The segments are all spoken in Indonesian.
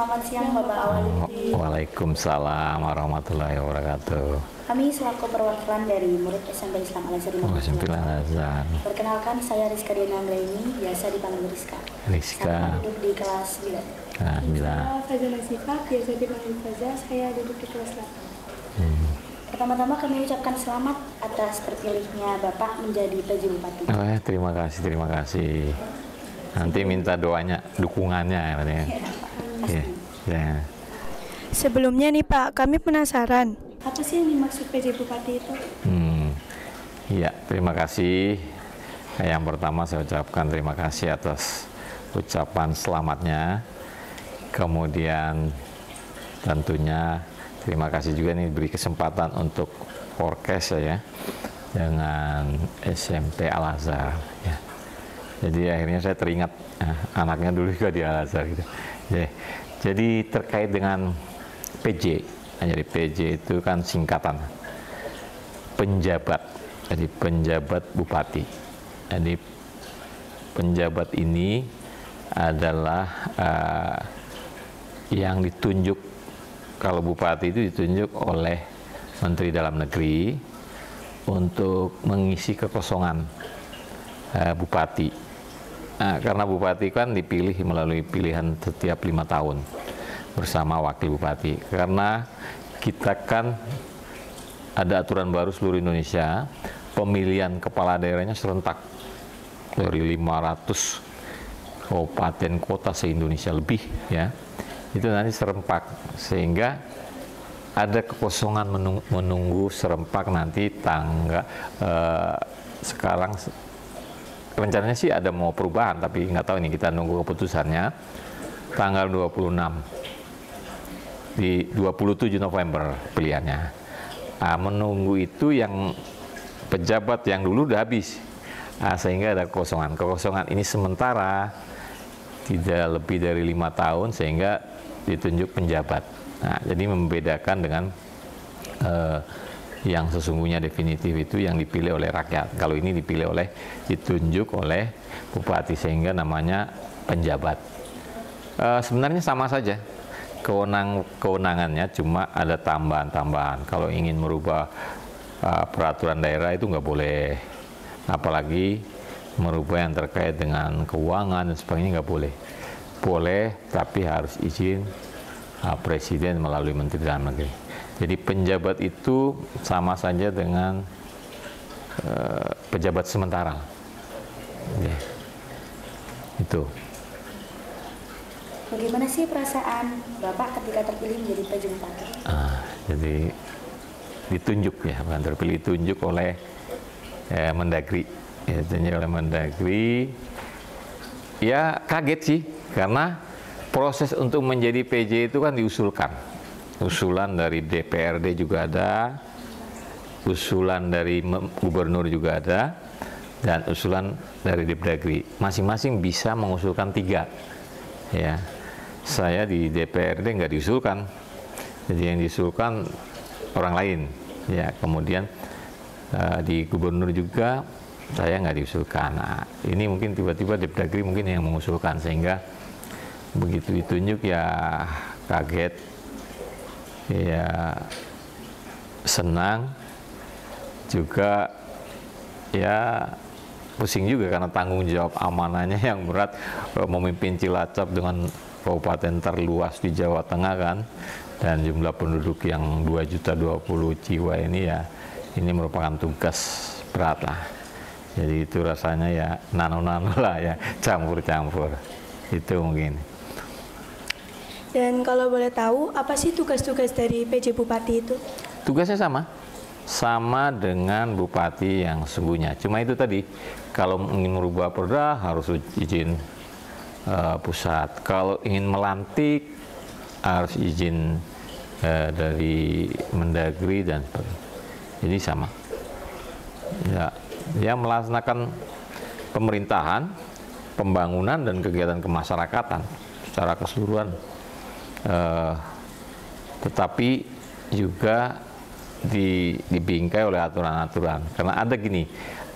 Selamat siang Bapak Awaludin. Waalaikumsalam warahmatullahi wabarakatuh. Kami selaku perwakilan dari murid SMP Islam Al-Azhar Al-Azhar. Perkenalkan, saya Rizka Diana Anggraini, biasa dipanggil Rizka. Saya duduk di kelas 9. Saya Faza Nasifah, biasa dipanggil Faza, saya duduk di kelas 8. Pertama-tama kami ucapkan selamat atas terpilihnya Bapak menjadi PJ Bupati. Terima kasih. Nanti minta doanya, dukungannya. Ya. Sebelumnya nih Pak, kami penasaran, apa sih yang dimaksud PJ Bupati itu? Ya, terima kasih. Yang pertama saya ucapkan terima kasih atas ucapan selamatnya. Kemudian tentunya terima kasih juga nih beri kesempatan untuk forecast ya dengan SMP Al-Azhar ya. Jadi akhirnya saya teringat anaknya dulu juga di Al-Azhar gitu. Jadi terkait dengan PJ, jadi PJ itu kan singkatan penjabat, jadi penjabat bupati. Jadi penjabat ini adalah yang ditunjuk, kalau bupati itu ditunjuk oleh Menteri Dalam Negeri untuk mengisi kekosongan bupati. Karena bupati kan dipilih melalui pilihan setiap 5 tahun bersama wakil bupati. Karena kita kan ada aturan baru seluruh Indonesia, pemilihan kepala daerahnya serentak dari 500 kabupaten kota se-Indonesia lebih ya. Itu nanti serempak, sehingga ada kekosongan menunggu serempak nanti sekarang rencananya sih ada mau perubahan, tapi nggak tahu ini, kita nunggu keputusannya tanggal 26 di 27 November pilihannya. Menunggu itu yang pejabat yang dulu udah habis, sehingga ada kekosongan ini sementara tidak lebih dari 5 tahun, sehingga ditunjuk penjabat. Jadi membedakan dengan yang sesungguhnya definitif itu yang dipilih oleh rakyat. Kalau ini ditunjuk oleh bupati, sehingga namanya penjabat. Sebenarnya sama saja kewenangannya, cuma ada tambahan-tambahan. Kalau ingin merubah peraturan daerah itu nggak boleh, apalagi merubah yang terkait dengan keuangan dan sebagainya nggak boleh. Boleh, tapi harus izin presiden melalui Menteri Dalam Negeri. Jadi penjabat itu sama saja dengan pejabat sementara. Itu. Bagaimana sih perasaan Bapak ketika terpilih menjadi PJ Bupati? Jadi ditunjuk ya, bukan terpilih, ditunjuk oleh Mendagri. Ya, ditunjuk oleh Mendagri. Ya kaget sih, karena proses untuk menjadi PJ itu kan diusulkan. Usulan dari DPRD juga ada, usulan dari gubernur juga ada, dan usulan dari Depdagri. Masing-masing bisa mengusulkan 3. Ya, saya di DPRD nggak diusulkan, jadi yang diusulkan orang lain. Ya, kemudian di gubernur juga saya nggak diusulkan. Ini mungkin tiba-tiba Depdagri mungkin yang mengusulkan, sehingga begitu ditunjuk ya kaget. Ya senang juga, ya pusing juga karena tanggung jawab amanahnya yang berat, memimpin Cilacap dengan kabupaten terluas di Jawa Tengah kan, dan jumlah penduduk yang 2.020.000 jiwa ini, ya ini merupakan tugas berat lah. Jadi itu rasanya ya nano-nano lah ya, campur-campur itu mungkin. Dan kalau boleh tahu, apa sih tugas-tugas dari PJ Bupati itu? Tugasnya sama dengan bupati yang sesungguhnya. Cuma itu tadi, kalau ingin merubah perda harus izin pusat. Kalau ingin melantik harus izin dari Mendagri dan sebagainya. Jadi sama. Ya melaksanakan pemerintahan, pembangunan dan kegiatan kemasyarakatan secara keseluruhan. Tetapi juga dibingkai oleh aturan-aturan, karena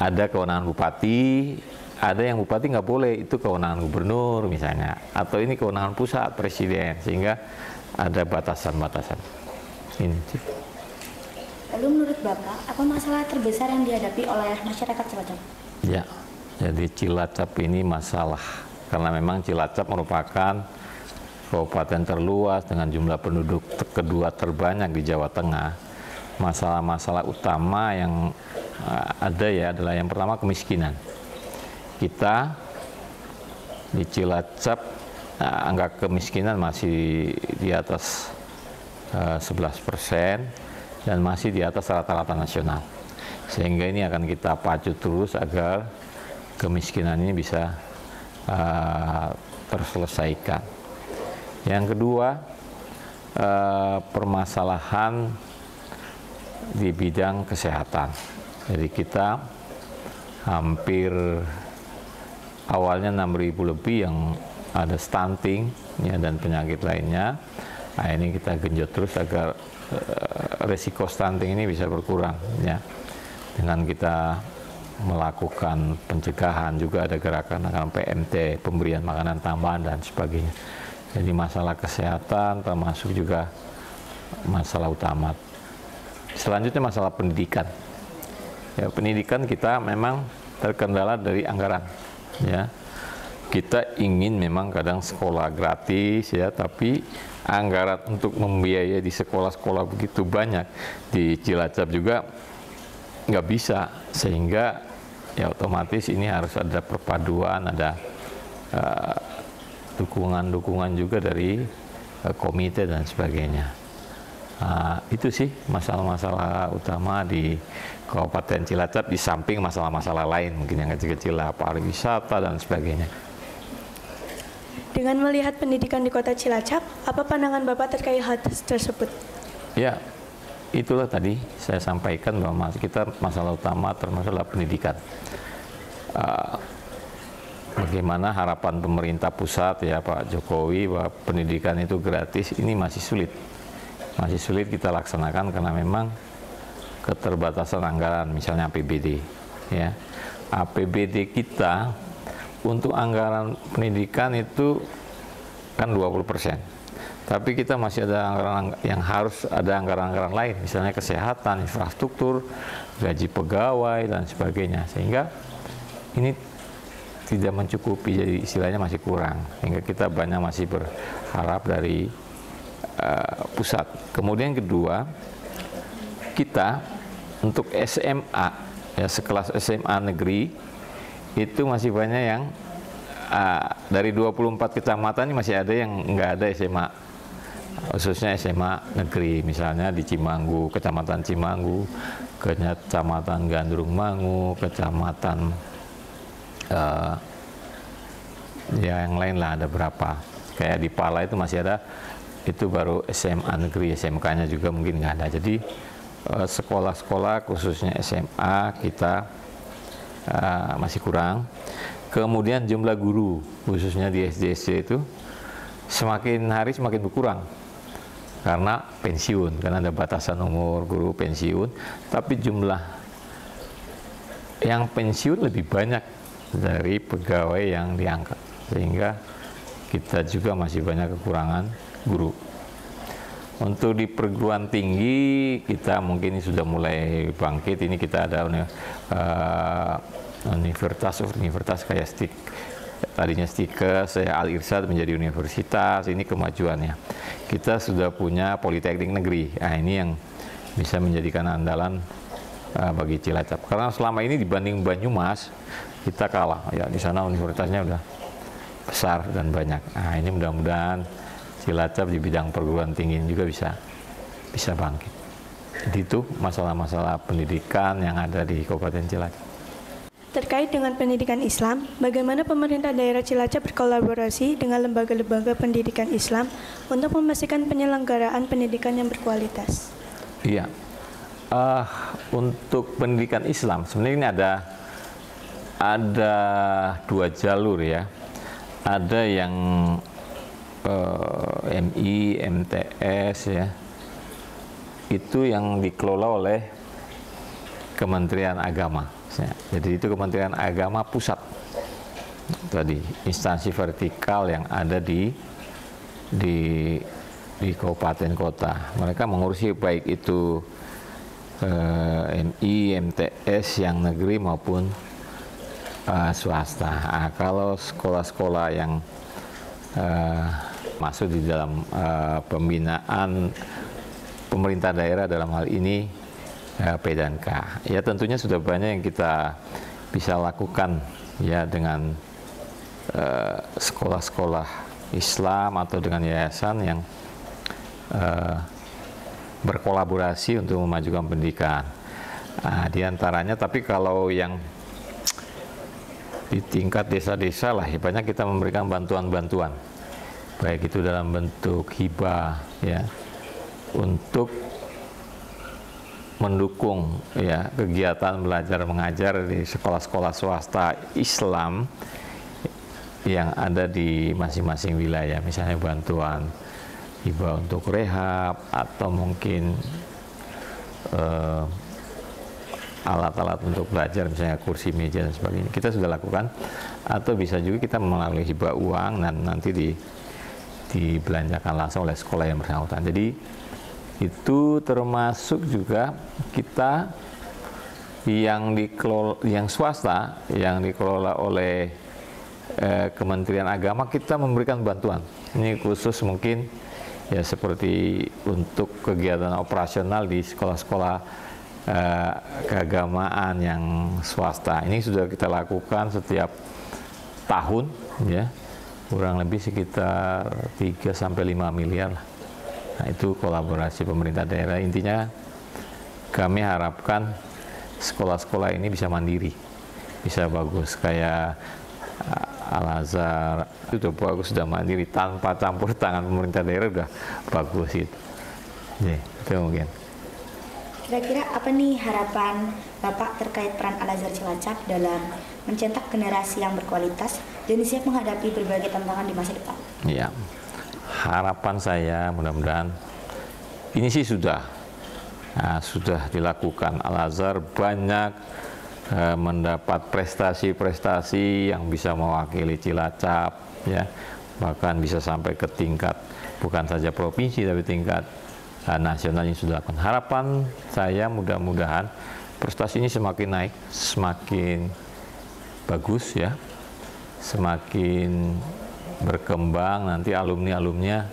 ada kewenangan bupati, ada yang bupati nggak boleh, itu kewenangan gubernur misalnya, atau ini kewenangan pusat presiden, sehingga ada batasan-batasan. Ini sih. Lalu menurut Bapak, apa masalah terbesar yang dihadapi oleh masyarakat Cilacap? Ya, jadi Cilacap ini masalah, karena memang Cilacap merupakan kabupaten terluas dengan jumlah penduduk kedua terbanyak di Jawa Tengah. Masalah-masalah utama yang ada ya adalah yang pertama kemiskinan. Kita di Cilacap angka kemiskinan masih di atas 11% dan masih di atas rata-rata nasional. Sehingga ini akan kita pacu terus agar kemiskinan ini bisa terselesaikan. Yang kedua, permasalahan di bidang kesehatan. Jadi kita hampir awalnya 6.000 lebih yang ada stunting ya, dan penyakit lainnya. Nah, ini kita genjot terus agar resiko stunting ini bisa berkurang ya. Dengan kita melakukan pencegahan, juga ada gerakan PMT, pemberian makanan tambahan dan sebagainya. Jadi masalah kesehatan termasuk juga masalah utama. Selanjutnya masalah pendidikan. Ya, pendidikan kita memang terkendala dari anggaran. Ya, kita ingin memang kadang sekolah gratis ya, tapi anggaran untuk membiayai di sekolah-sekolah begitu banyak di Cilacap juga nggak bisa, sehingga ya otomatis ini harus ada perpaduan, ada dukungan-dukungan juga dari komite dan sebagainya. Itu sih masalah-masalah utama di Kabupaten Cilacap, di samping masalah-masalah lain mungkin yang kecil-kecil lah, pariwisata dan sebagainya. Dengan melihat pendidikan di Kota Cilacap, apa pandangan Bapak terkait hal tersebut? Ya, itulah tadi saya sampaikan bahwa kita masalah utama termasuk pendidikan. Bagaimana harapan pemerintah pusat ya Pak Jokowi bahwa pendidikan itu gratis, ini masih sulit. Masih sulit kita laksanakan karena memang keterbatasan anggaran, misalnya APBD ya. APBD kita untuk anggaran pendidikan itu kan 20%. Tapi kita masih ada anggaran yang harus ada anggaran-anggaran lain, misalnya kesehatan, infrastruktur, gaji pegawai dan sebagainya. Sehingga ini tidak mencukupi, jadi istilahnya masih kurang. Sehingga kita banyak masih berharap dari pusat. Kemudian kedua, kita untuk SMA ya, sekelas SMA negeri itu masih banyak yang dari 24 kecamatan ini masih ada yang nggak ada SMA, khususnya SMA negeri, misalnya di Cimanggu, Kecamatan Cimanggu, Kecamatan Gandrung Mangu, Kecamatan ya yang lain lah, ada berapa, kayak di Pala itu masih ada, itu baru SMA negeri, SMK-nya juga mungkin nggak ada. Jadi sekolah-sekolah khususnya SMA kita masih kurang. Kemudian jumlah guru khususnya di SD-SD itu semakin hari semakin berkurang karena pensiun, karena ada batasan umur guru pensiun, tapi jumlah yang pensiun lebih banyak dari pegawai yang diangkat, sehingga kita juga masih banyak kekurangan guru. Untuk di perguruan tinggi kita mungkin sudah mulai bangkit. Ini kita ada universitas kayak tadinya Stikes, Al Irsyad menjadi universitas. Ini kemajuannya. Kita sudah punya Politeknik Negeri. Nah, ini yang bisa menjadikan andalan bagi Cilacap. Karena selama ini dibanding Banyumas kita kalah. Ya, di sana universitasnya udah besar dan banyak. Nah, ini mudah-mudahan Cilacap di bidang perguruan tinggi juga bisa bangkit. Jadi itu masalah-masalah pendidikan yang ada di Kabupaten Cilacap. Terkait dengan pendidikan Islam, bagaimana pemerintah daerah Cilacap berkolaborasi dengan lembaga-lembaga pendidikan Islam untuk memastikan penyelenggaraan pendidikan yang berkualitas? Iya, untuk pendidikan Islam sebenarnya ini ada dua jalur ya. Ada yang MI, MTS ya, itu yang dikelola oleh Kementerian Agama. Jadi itu Kementerian Agama pusat. tadi instansi vertikal yang ada di kabupaten kota. Mereka mengurusi baik itu MI, MTS yang negeri maupun swasta. Nah, kalau sekolah-sekolah yang masuk di dalam pembinaan pemerintah daerah dalam hal ini P dan K, ya tentunya sudah banyak yang kita bisa lakukan ya dengan sekolah-sekolah Islam atau dengan yayasan yang berkolaborasi untuk memajukan pendidikan. Nah, di antaranya, tapi kalau yang di tingkat desa-desa lah, ya banyak kita memberikan bantuan-bantuan, baik itu dalam bentuk hibah ya, untuk mendukung ya kegiatan belajar mengajar di sekolah-sekolah swasta Islam yang ada di masing-masing wilayah, misalnya bantuan hibah untuk rehab atau mungkin alat-alat untuk belajar, misalnya kursi, meja dan sebagainya, kita sudah lakukan. Atau bisa juga kita melalui hibah uang dan nanti dibelanjakan langsung oleh sekolah yang bersangkutan. Jadi itu termasuk juga kita yang swasta yang dikelola oleh Kementerian Agama, kita memberikan bantuan. Ini khusus mungkin ya seperti untuk kegiatan operasional di sekolah-sekolah keagamaan yang swasta. Ini sudah kita lakukan setiap tahun ya, kurang lebih sekitar 3-5 miliar. Nah, itu kolaborasi pemerintah daerah. Intinya kami harapkan sekolah-sekolah ini bisa mandiri, bisa bagus, kayak Al-Azhar itu sudah bagus, sudah mandiri tanpa campur tangan pemerintah daerah, sudah bagus itu. Ya, itu mungkin. Kira-kira apa nih harapan Bapak terkait peran Al-Azhar Cilacap dalam mencetak generasi yang berkualitas dan siap menghadapi berbagai tantangan di masa depan? Iya, harapan saya mudah-mudahan ini sih sudah dilakukan. Al-Azhar banyak mendapat prestasi-prestasi yang bisa mewakili Cilacap ya, bahkan bisa sampai ke tingkat bukan saja provinsi tapi tingkat nasional yang sudah dilakukan. Harapan saya mudah-mudahan prestasi ini semakin naik, semakin bagus ya, semakin berkembang, nanti alumni-alumnya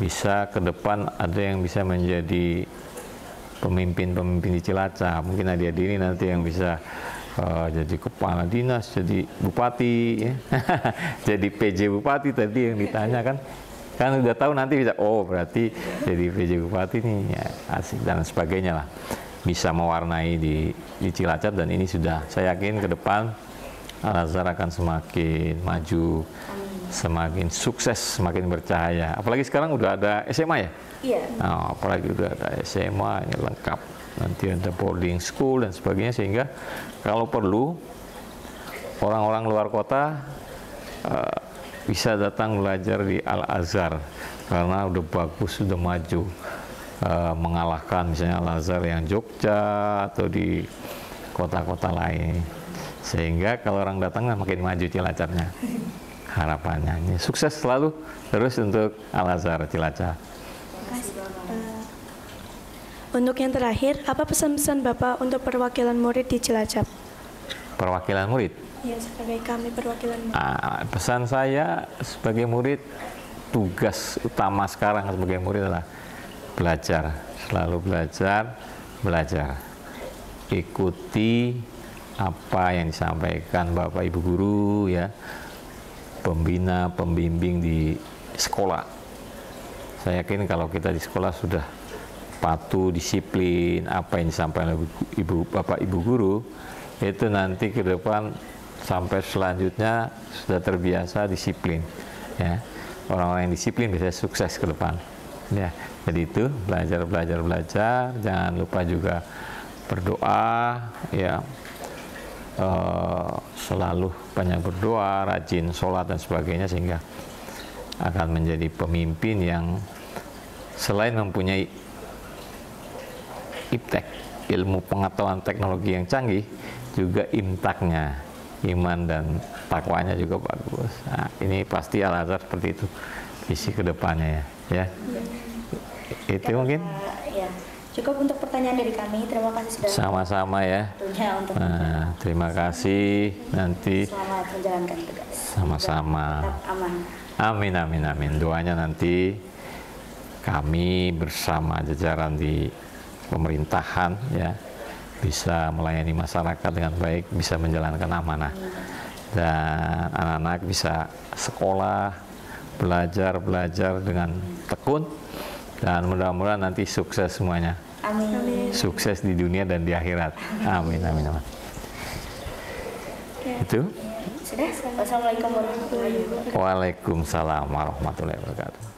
bisa ke depan ada yang bisa menjadi pemimpin-pemimpin di Cilacap. Mungkin adik-adik ini nanti yang bisa jadi kepala dinas, jadi bupati ya. Jadi PJ bupati tadi yang ditanya kan udah tahu nanti bisa, oh berarti jadi PJ bupati nih ya, asik dan sebagainya lah, bisa mewarnai di Cilacap. Dan ini sudah, saya yakin ke depan Al-Azhar akan semakin maju, semakin sukses, semakin bercahaya. Apalagi sekarang udah ada SMA ya? Iya. Nah, apalagi udah ada SMA, ini lengkap. Nanti ada boarding school dan sebagainya, sehingga kalau perlu orang-orang luar kota bisa datang belajar di Al-Azhar karena udah bagus, sudah maju, mengalahkan misalnya Al-Azhar yang Jogja atau di kota-kota lain, sehingga kalau orang datang makin maju Cilacapnya. Harapannya ini sukses selalu terus untuk Al-Azhar Cilacap. Untuk yang terakhir, apa pesan-pesan Bapak untuk perwakilan murid di Cilacap? Perwakilan murid? Ya, sebagai kami perwakilan murid. Pesan saya sebagai murid, tugas utama sekarang sebagai murid adalah belajar, selalu belajar. Ikuti apa yang disampaikan Bapak Ibu guru ya, pembina, pembimbing di sekolah. Saya yakin kalau kita di sekolah sudah patuh, disiplin, apa yang disampaikan oleh Bapak Ibu guru, itu nanti ke depan sampai selanjutnya sudah terbiasa disiplin. Ya, orang-orang yang disiplin bisa sukses ke depan. Ya, jadi itu belajar, jangan lupa juga berdoa, ya, selalu banyak berdoa, rajin sholat dan sebagainya, sehingga akan menjadi pemimpin yang selain mempunyai iptek, ilmu pengetahuan teknologi yang canggih, juga imtaknya iman dan takwanya juga bagus. Nah, ini pasti Al-Azhar seperti itu visi kedepannya ya. Itu mungkin. Ya, cukup untuk pertanyaan dari kami. Terima kasih sudah. Sama-sama ya. Untuk Nah, terima kasih. Nanti. Selamat menjalankan tugas. Sama-sama. Tetap aman. Amin, amin, amin. Doanya nanti kami bersama jajaran di pemerintahan ya bisa melayani masyarakat dengan baik, bisa menjalankan amanah, dan anak-anak bisa sekolah, belajar dengan tekun, dan mudah-mudahan nanti sukses semuanya. Amin. Sukses di dunia dan di akhirat. Amin, amin, amin. Itu. Sudah. Wassalamualaikum warahmatullahi wabarakatuh. Waalaikumsalam warahmatullahi wabarakatuh.